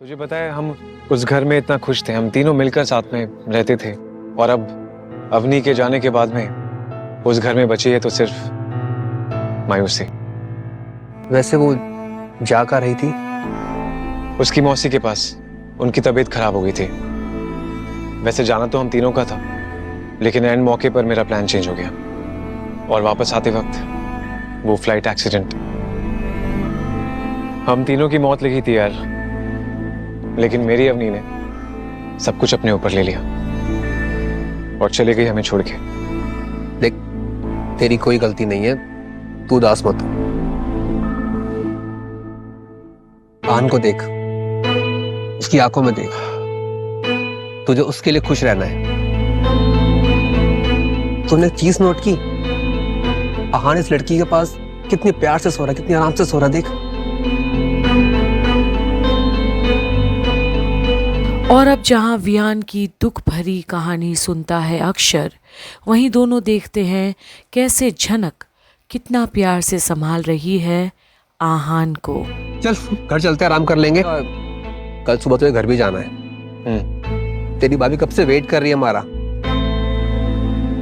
तुझे पता है हम उस घर में इतना खुश थे, हम तीनों मिलकर साथ में रहते थे। और अब अवनी के जाने के बाद में उस घर में बची है तो सिर्फ मायूसी। वैसे वो जा कर रही थी? उसकी मौसी के पास, उनकी तबीयत खराब हो गई थी। वैसे जाना तो हम तीनों का था, लेकिन एंड मौके पर मेरा प्लान चेंज हो गया और वापस आते वक्त वो फ्लाइट एक्सीडेंट। हम तीनों की मौत लिखी थी यार, लेकिन मेरी अवनी ने सब कुछ अपने ऊपर ले लिया और चली गई हमें छोड़ के। देख, तेरी कोई गलती नहीं है, तू उदास मत हो। आन को देख, उसकी आंखों में देख, तुझे उसके लिए खुश रहना है। तूने एक चीज नोट की, आहान इस लड़की के पास कितने प्यार से सो रहा, कितनी आराम से सो रहा, देख। और अब जहां वियान की दुख भरी कहानी सुनता है अक्षर, वहीं दोनों देखते हैं कैसे झनक कितना प्यार से संभाल रही है आहान को। चल घर चलते, आराम कर लेंगे। कल सुबह तुझे घर भी जाना है। तेरी भाभी कब से वेट कर रही है हमारा।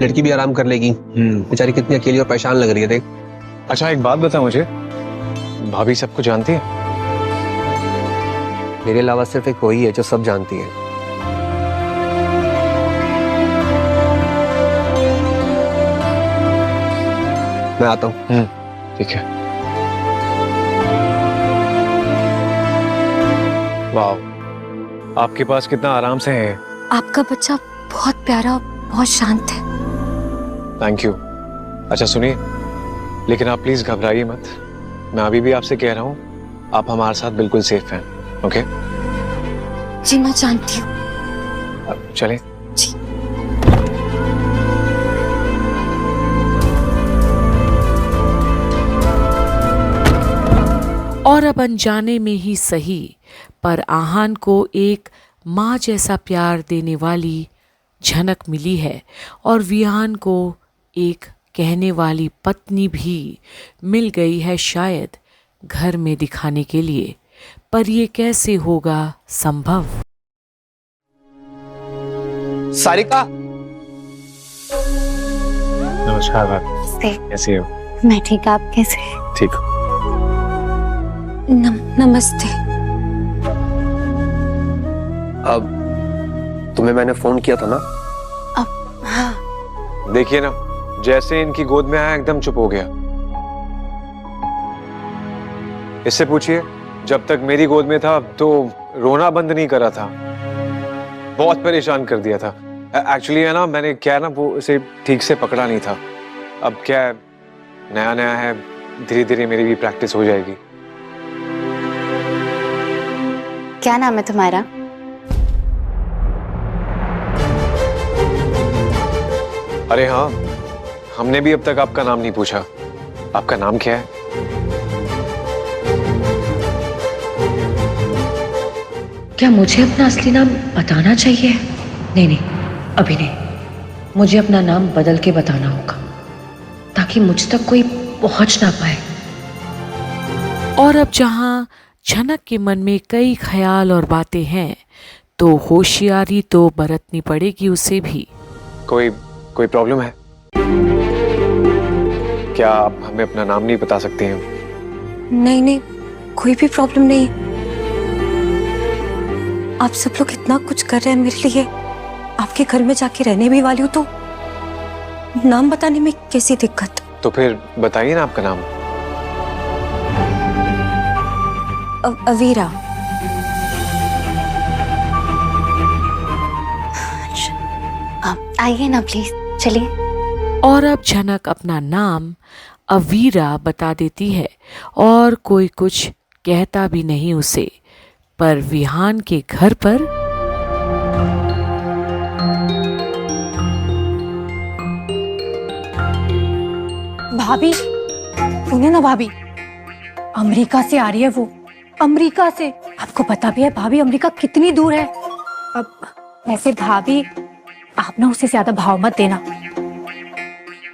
लड़की भी आराम कर लेगी, बेचारी कितनी अकेली और परेशान लग रही है, देख। अच्छा एक बात बता मुझे, भाभी सबको जानती है? मेरे अलावा सिर्फ एक वही है जो सब जानती है। मैं आता हूँ। ठीक है। वाह, आपके पास कितना आराम से है। आपका बच्चा बहुत प्यारा, बहुत शांत है। Thank you. अच्छा सुनिए, लेकिन आप प्लीज घबराइए मत। मैं अभी भी आपसे कह रहा हूँ, आप हमारे साथ बिल्कुल सेफ हैं। ओके? जी मैं जानती हूँ। अब चलें। जी। और अब अनजाने में ही सही, पर आहान को एक माँ जैसा प्यार देने वाली झनक मिली है और वियान को एक कहने वाली पत्नी भी मिल गई है, शायद घर में दिखाने के लिए। पर ये कैसे होगा संभव? सारिका, नमस्कार भाभी, कैसी हो? मैं ठीक, आप कैसे? ठीक हो? नमस्ते। अब तुम्हें मैंने फोन किया था ना? अब हाँ। देखिए ना, जैसे इनकी गोद में आया एकदम चुप हो गया। इससे पूछिए, जब तक मेरी गोद में था तो रोना बंद नहीं करा था, बहुत परेशान कर दिया था। एक्चुअली है ना, मैंने क्या है ना, वो इसे ठीक से पकड़ा नहीं था। अब क्या है, नया नया है, धीरे धीरे मेरी भी प्रैक्टिस हो जाएगी। क्या नाम है तुम्हारा? अरे हाँ, हमने भी अब तक आपका नाम नहीं पूछा। आपका नाम क्या है? क्या मुझे अपना असली नाम बताना चाहिए? नहीं, अभी नहीं। मुझे अपना नाम बदल के बताना होगा ताकि मुझ तक कोई पहुंच ना पाए। और अब जहां झनक के मन में कई ख्याल और बातें हैं, तो होशियारी तो बरतनी पड़ेगी उसे भी। कोई प्रॉब्लम है क्या? आप हमें अपना नाम नहीं बता सकते हैं? नहीं, कोई भी प्रॉब्लम नहीं। आप सब लोग इतना कुछ कर रहे हैं मेरे लिए, आपके घर में जाके रहने भी वाली हूँ, तो नाम बताने में कैसी दिक्कत? तो फिर बताइए ना आपका नाम। अवीरा। आइए ना प्लीज, चलिए। और अब झनक अपना नाम अवीरा बता देती है और कोई कुछ कहता भी नहीं उसे। पर विहान के घर पर भाभी सुने ना, भाभी अमेरिका से आ रही है वो, अमेरिका से। आपको पता भी है भाभी अमेरिका कितनी दूर है। अब वैसे भाभी आप ना उसे ज्यादा भाव मत देना,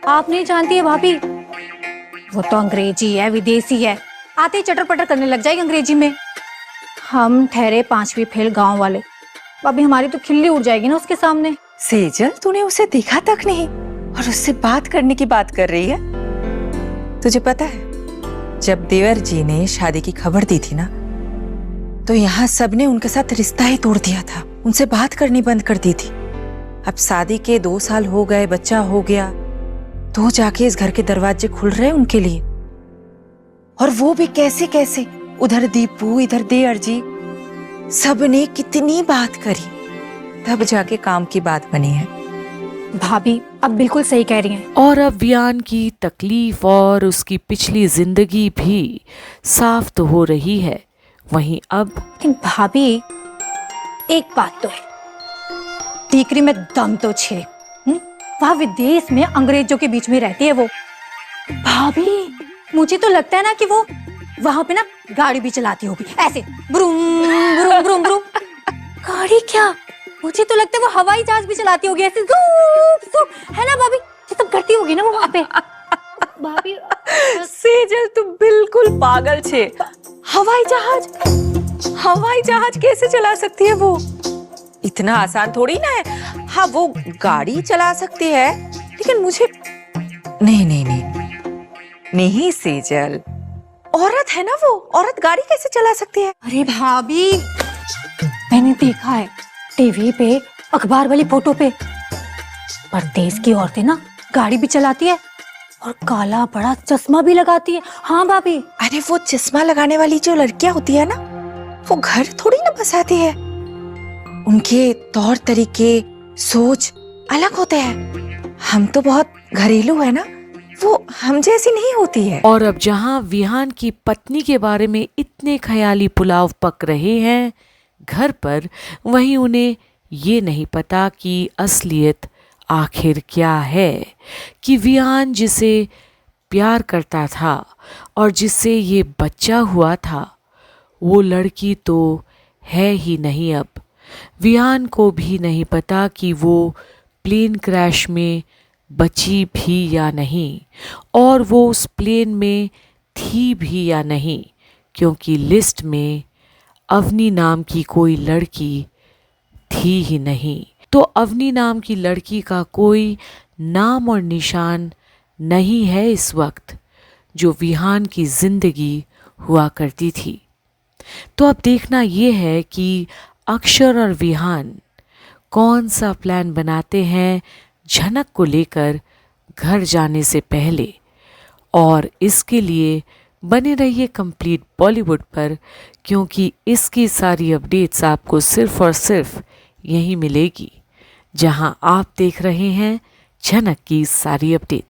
आप नहीं जानती है भाभी, वो तो अंग्रेजी है, विदेशी है, आते ही चटर पटर करने लग जाएगी अंग्रेजी में। हम ठहरे 5वीं फेल गांव वाले। भाभी हमारी तो खिल्ली उड़ जाएगी ना उसके सामने। सेजल, तूने उसे देखा तक नहीं और उससे बात करने की बात कर रही है। तुझे पता है, जब देवर जी ने शादी की खबर दी थी ना, तो यहाँ सबने उनके साथ रिश्ता ही तोड़ दिया था, उनसे बात करनी बंद कर दी थी। अब शादी के 2 साल हो गए, बच्चा हो गया, तो जाके इस घर के दरवाजे खुल रहे उनके लिए। और वो भी कैसे कैसे, उधर दीपू इधर देवर जी, सबने कितनी बात करी, तब जाके काम की बात बनी है। भाभी अब बिल्कुल सही कह रही हैं। और अब वियान की तकलीफ और उसकी पिछली जिंदगी भी साफ तो हो रही है। वहीं अब लेकिन भाभी एक बात तो है, टीकरी में दम तो छे। वहाँ विदेश में अंग्रेजों के बीच में रहती है वो। भाभी मुझे तो लगता है ना कि वो वहाँ पे ना गाड़ी भी चलाती होगी, ऐसे ब्रूम ब्रूम ब्रूम ब्रूम। गाड़ी क्या, मुझे तो लगता है वो हवाई जहाज भी चलाती होगी, ऐसे ज़ूप ज़ूप, है ना भाभी? ये सब करती होगी ना वो वहाँ पे। भाभी सेजल, तू बिल्कुल पागल छे। हवाई जहाज कैसे चला सकती है वो? इतना आसान थोड़ी ना है। हाँ, वो गाड़ी चला सकती है, लेकिन मुझे नहीं सेजल, औरत है ना वो, औरत गाड़ी कैसे चला सकती है? अरे भाभी मैंने देखा है टीवी पे, अखबार वाली फोटो पे, परदेश की औरतें ना गाड़ी भी चलाती है और काला बड़ा चश्मा भी लगाती है। हाँ भाभी। अरे वो चश्मा लगाने वाली जो लड़कियां होती है ना, वो घर थोड़ी ना बसाती है, उनके तौर तरीके सोच अलग होते हैं। हम तो बहुत घरेलू है ना, वो हम जैसी नहीं होती है। और अब जहां विहान की पत्नी के बारे में इतने ख्याली पुलाव पक रहे हैं घर पर, वहीं उन्हें ये नहीं पता कि असलियत आखिर क्या है, कि विहान जिसे प्यार करता था और जिससे ये बच्चा हुआ था, वो लड़की तो है ही नहीं। अब विहान को भी नहीं पता कि वो प्लेन क्रैश में बची भी या नहीं, और वो उस प्लेन में थी भी या नहीं, क्योंकि लिस्ट में अवनी नाम की कोई लड़की थी ही नहीं। तो अवनी नाम की लड़की का कोई नाम और निशान नहीं है इस वक्त, जो विहान की जिंदगी हुआ करती थी। तो अब देखना ये है कि अक्षर और विहान कौन सा प्लान बनाते हैं झनक को लेकर घर जाने से पहले। और इसके लिए बने रहिए कंप्लीट बॉलीवुड पर, क्योंकि इसकी सारी अपडेट्स आपको सिर्फ और सिर्फ यहीं मिलेगी, जहां आप देख रहे हैं झनक की सारी अपडेट।